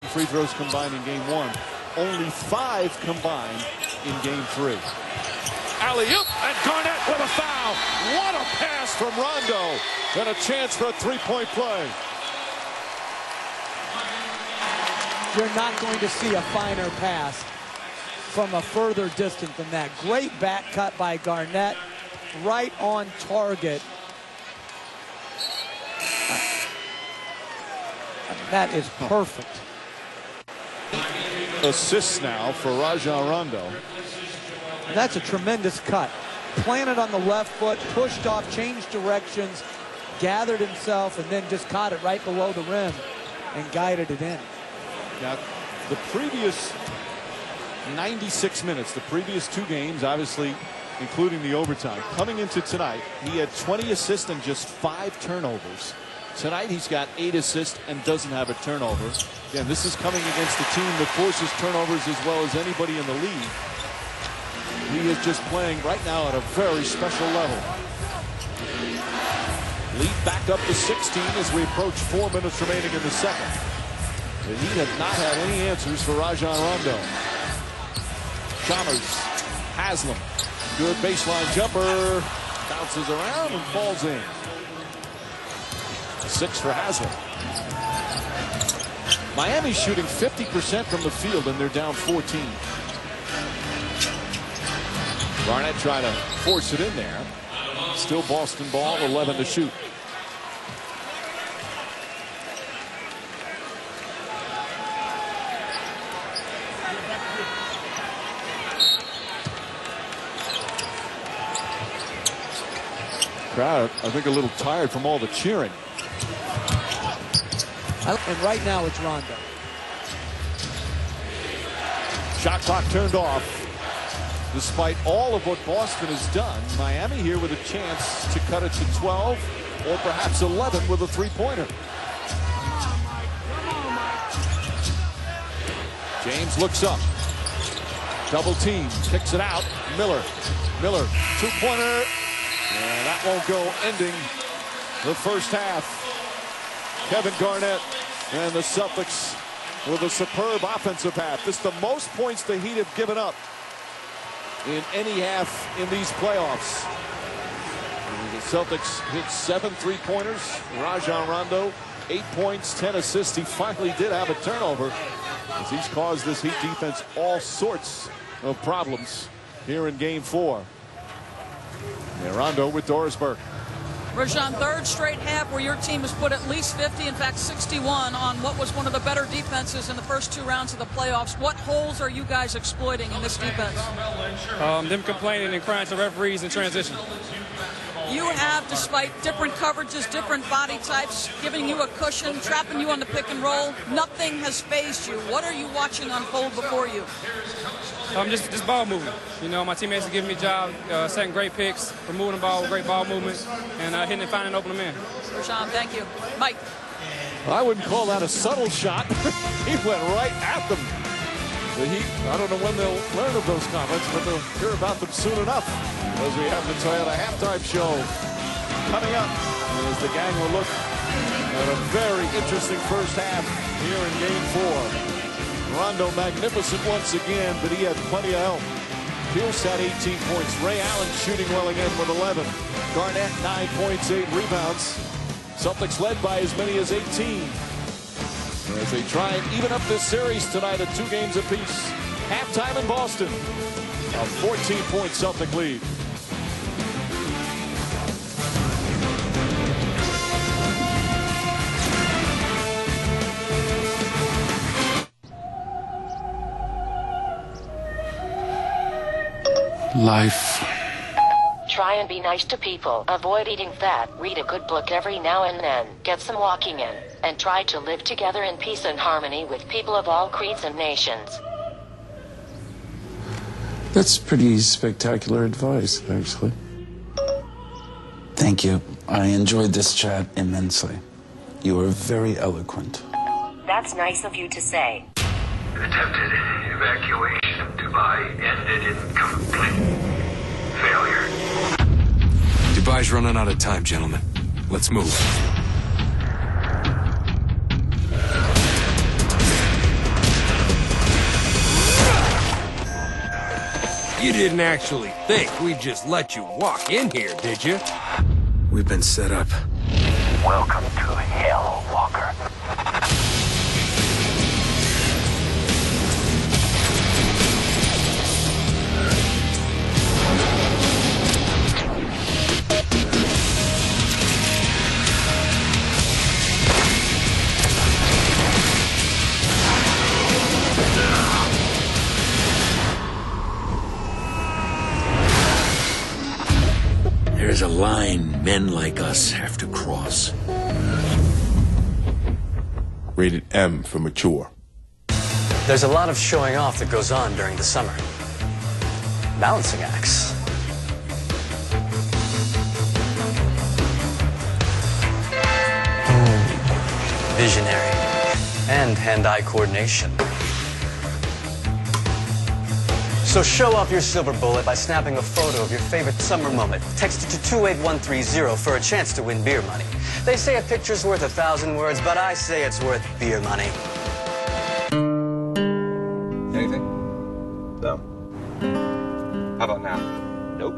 free throws combined in game 1. Only 5 combined in game 3. Alley-oop, and Garnett with a foul. What a pass from Rondo. And a chance for a three-point play. You're not going to see a finer pass from a further distance than that. Great back cut by Garnett, right on target. That is perfect. Assists now for Rajon Rondo. And that's a tremendous cut. Planted on the left foot, pushed off, changed directions, gathered himself, and then just caught it right below the rim and guided it in. Now, the previous 96 minutes, the previous 2 games, obviously, including the overtime, coming into tonight, he had 20 assists and just 5 turnovers. Tonight, he's got 8 assists and doesn't have a turnover. Again, this is coming against a team that forces turnovers as well as anybody in the league. He is just playing right now at a very special level. Lead back up to 16 as we approach 4 minutes remaining in the second. The Heat have not had any answers for Rajon Rondo. Chalmers, Haslam, good baseline jumper, bounces around and falls in. 6 for Haslam. Miami's shooting 50% from the field and they're down 14. Garnett trying to force it in there. Still Boston ball, 11 to shoot. Crowd, I think, a little tired from all the cheering. And right now it's Rondo. Shot clock turned off. Despite all of what Boston has done, Miami here with a chance to cut it to 12 or perhaps 11 with a three-pointer. James looks up. Double team, kicks it out. Miller, two-pointer. And that won't go, ending the first half. Kevin Garnett and the Celtics with a superb offensive half. This is the most points the Heat have given up in any half in these playoffs. And the Celtics hit 7 3-pointers. Rajon Rondo, 8 points, 10 assists. He finally did have a turnover, as he's caused this Heat defense all sorts of problems here in game 4. And Rondo with Doris Burke. Rajon, third straight half where your team has put at least 50, in fact 61, on what was one of the better defenses in the first 2 rounds of the playoffs. What holes are you guys exploiting in this defense? Them complaining and crying to referees in transition. You have, despite different coverages, different body types, giving you a cushion, trapping you on the pick and roll, nothing has phased you. What are you watching unfold before you? Just ball movement. You know, my teammates are giving me jobs, setting great picks, removing the ball with great ball movement, and hitting and finding an open man. Rajon, thank you. Mike. I wouldn't call that a subtle shot. He went right at them. The Heat, I don't know when they'll learn of those comments, but they'll hear about them soon enough, as we have the Toyota halftime show coming up, as the gang will look at a very interesting first half here in game 4. Rondo magnificent once again, but he had plenty of help. Pierce had 18 points. Ray Allen shooting well again with 11. Garnett 9 points, 8 rebounds. Celtics led by as many as 18. As they try and even up this series tonight at 2 games apiece. Halftime in Boston. A 14-point Celtic lead. Life. Try and be nice to people. Avoid eating fat. Read a good book every now and then. Get some walking in. And try to live together in peace and harmony with people of all creeds and nations. That's pretty spectacular advice, actually. Thank you. I enjoyed this chat immensely. You were very eloquent. That's nice of you to say. Attempted evacuation of Dubai ended in complete failure. Dubai's running out of time, gentlemen. Let's move. You didn't actually think we'd just let you walk in here, did you? We've been set up. Welcome to Hell, Walker. There's a line men like us have to cross. Rated M for mature. There's a lot of showing off that goes on during the summer. Balancing acts. Visionary. And hand-eye coordination. So show off your silver bullet by snapping a photo of your favorite summer moment. Text it to 28130 for a chance to win beer money. They say a picture's worth 1,000 words, but I say it's worth beer money. Anything? No. How about now? Nope.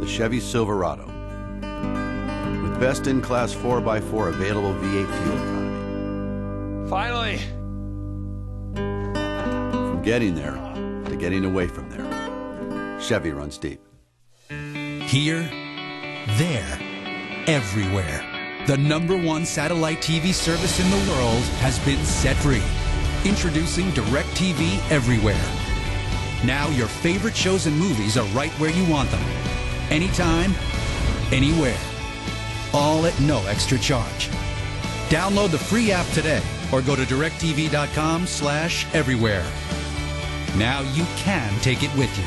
The Chevy Silverado. With best-in-class 4x4 available V8 fuel economy. Finally! From getting there to getting away from there, Chevy runs deep. Here, there, everywhere. The #1 satellite TV service in the world has been set free. Introducing DirecTV Everywhere. Now your favorite shows and movies are right where you want them. Anytime, anywhere. All at no extra charge. Download the free app today or go to directtv.com/everywhere. Now you can take it with you.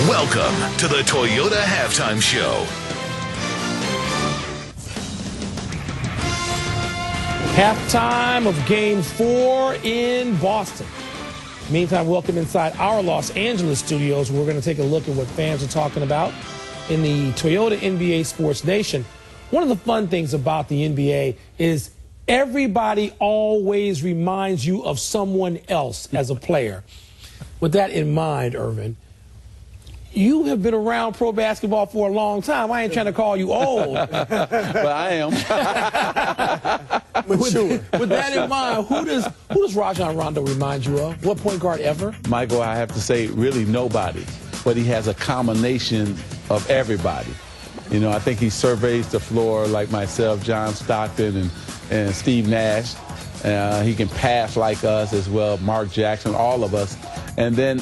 Welcome to the Toyota Halftime Show. Halftime of Game 4 in Boston. Meantime, welcome inside our Los Angeles studios. We're going to take a look at what fans are talking about in the Toyota NBA Sports Nation. One of the fun things about the NBA is everybody always reminds you of someone else as a player. With that in mind, Irvin, you have been around pro basketball for a long time. I ain't trying to call you old. But I am. With that in mind, who does Rajon Rondo remind you of? What point guard ever? Michael, I have to say, really nobody. But he has a combination of everybody. You know, I think he surveys the floor like myself, John Stockton, and Steve Nash. He can pass like us as well, Mark Jackson, all of us. And then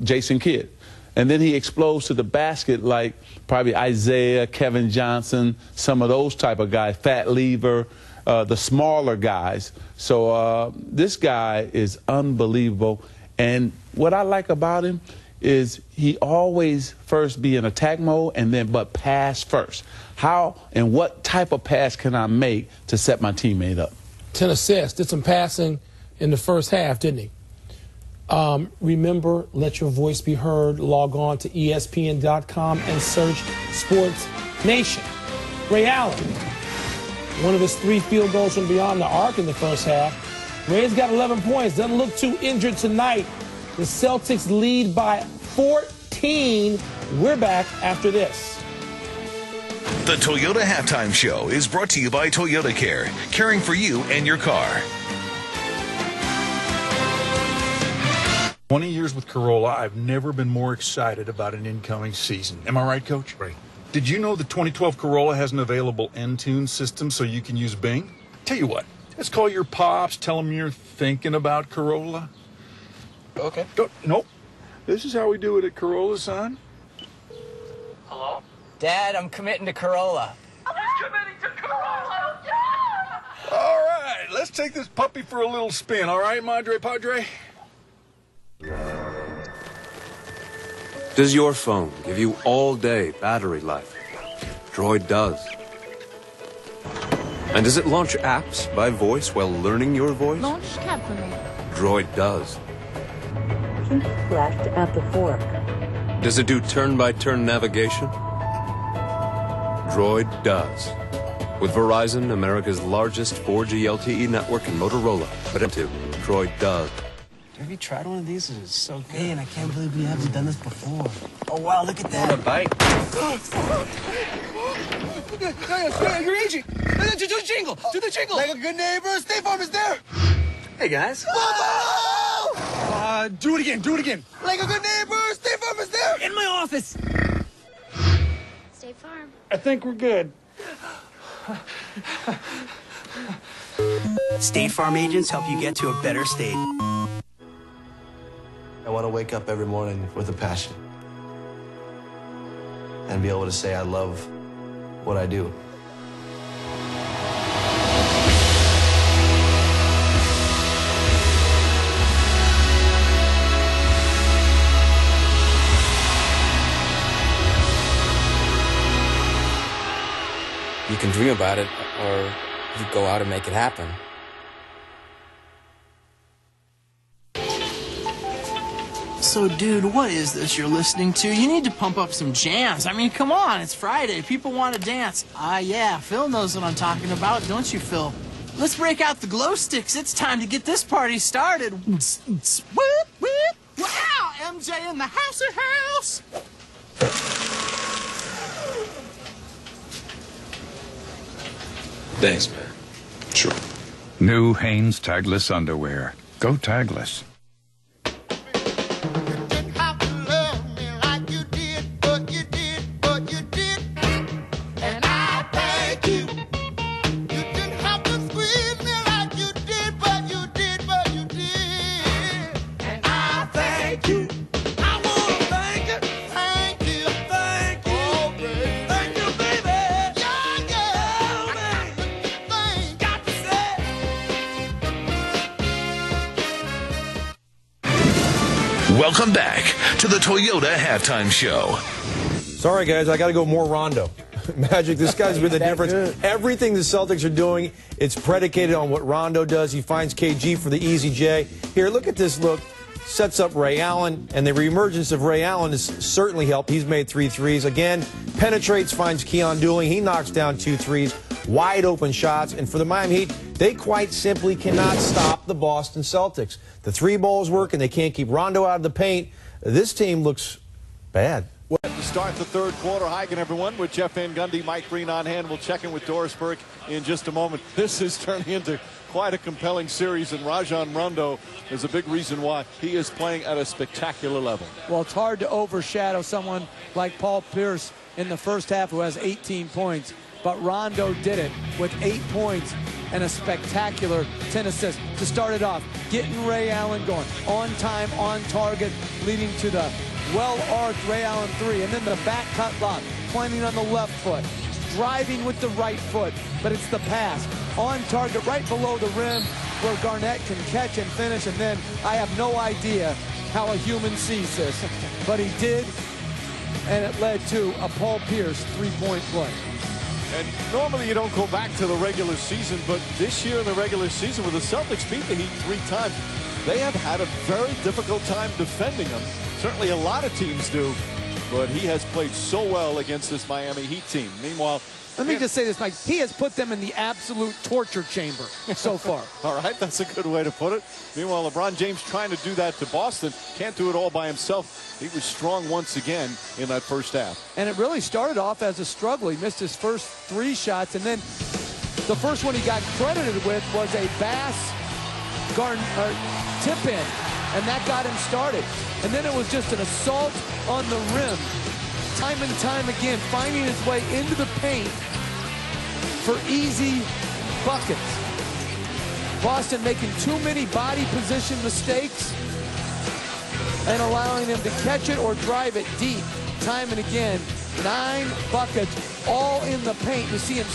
Jason Kidd. And then he explodes to the basket like probably Isaiah, Kevin Johnson, some of those type of guys, Fat Lever, the smaller guys. So this guy is unbelievable. And what I like about him is he always first be in attack mode and then but pass first. How and what type of pass can I make to set my teammate up? 10 assists, did some passing in the first half, didn't he? Remember, let your voice be heard. Log on to ESPN.com and search Sports Nation. Ray Allen, one of his 3 field goals from beyond the arc in the first half. Ray's got 11 points. Doesn't look too injured tonight. The Celtics lead by 14. We're back after this. The Toyota Halftime Show is brought to you by Toyota Care, caring for you and your car. 20 years with Corolla, I've never been more excited about an incoming season. Am I right, Coach? Right. Did you know the 2012 Corolla has an available Entune system so you can use Bing? Tell you what, let's call your pops, tell them you're thinking about Corolla. Okay. Nope. This is how we do it at Corolla, son. Hello? Dad, I'm committing to Corolla. Committing to Corolla! Yeah! All right, let's take this puppy for a little spin, all right, Madre Padre? Does your phone give you all-day battery life? Droid does. And does it launch apps by voice while learning your voice? Launch cab for me. Droid does. keep left at the fork. Does it do turn-by-turn navigation? Droid does. With Verizon, America's largest 4G LTE network, and Motorola, but Droid does. Have you tried one of these? It's so good. Man, I can't believe we haven't done this before. Oh, wow, look at that. Want a bite? You're aging. Do the jingle. Do the jingle. Like a good neighbor, State Farm is there. Hey, guys. Whoa! Do it again. Do it again. Like a good neighbor, State Farm is there. In my office. State Farm. I think we're good. State Farm agents help you get to a better state. I want to wake up every morning with a passion and be able to say I love what I do. You can dream about it, or you go out and make it happen. So, dude, what is this you're listening to? You need to pump up some jams. I mean, come on, it's Friday. People want to dance. Yeah, Phil knows what I'm talking about, don't you, Phil? Let's break out the glow sticks. It's time to get this party started. Wow, MJ in the house. Thanks, man. Sure. New Hanes tagless underwear. Go tagless. Welcome back to the Toyota Halftime Show. Sorry, guys, I got to go more Rondo. Magic, this guy's been the difference. Good. Everything the Celtics are doing, it's predicated on what Rondo does. He finds KG for the easy J. Here, look at this look. Sets up Ray Allen, and the reemergence of Ray Allen has certainly helped. He's made 3 threes. Again, penetrates, finds Keon Dooling. He knocks down 2 threes. Wide open shots. And for the Miami Heat, they quite simply cannot stop the Boston Celtics. The 3 balls work, and they can't keep Rondo out of the paint. This team looks bad. Well, to start the third quarter, hi again, everyone, with Jeff Van Gundy, Mike Green on hand. We'll check in with Doris Burke in just a moment. This is turning into quite a compelling series, and Rajon Rondo is a big reason why. He is playing at a spectacular level. Well, it's hard to overshadow someone like Paul Pierce in the first half who has 18 points, but Rondo did it with 8 points and a spectacular 10 assists to start it off, getting Ray Allen going on time, on target, leading to the well-arced Ray Allen 3, and then the back cut lock, pointing on the left foot, driving with the right foot, but it's the pass on target right below the rim where Garnett can catch and finish, and then I have no idea how a human sees this, but he did, and it led to a Paul Pierce 3-point play. And normally you don't go back to the regular season, but this year in the regular season, where the Celtics beat the Heat 3 times, they have had a very difficult time defending them. Certainly a lot of teams do, but he has played so well against this Miami Heat team. Meanwhile, let me just say this, Mike. He has put them in the absolute torture chamber so far. All right, that's a good way to put it. Meanwhile, LeBron James trying to do that to Boston. Can't do it all by himself. He was strong once again in that first half. And it really started off as a struggle. He missed his first 3 shots, and then the first one he got credited with was a Bass tip-in, and that got him started. And then it was just an assault on the rim. Time and time again, finding his way into the paint for easy buckets. Boston making too many body position mistakes and allowing him to catch it or drive it deep time and again. 9 buckets all in the paint. You see him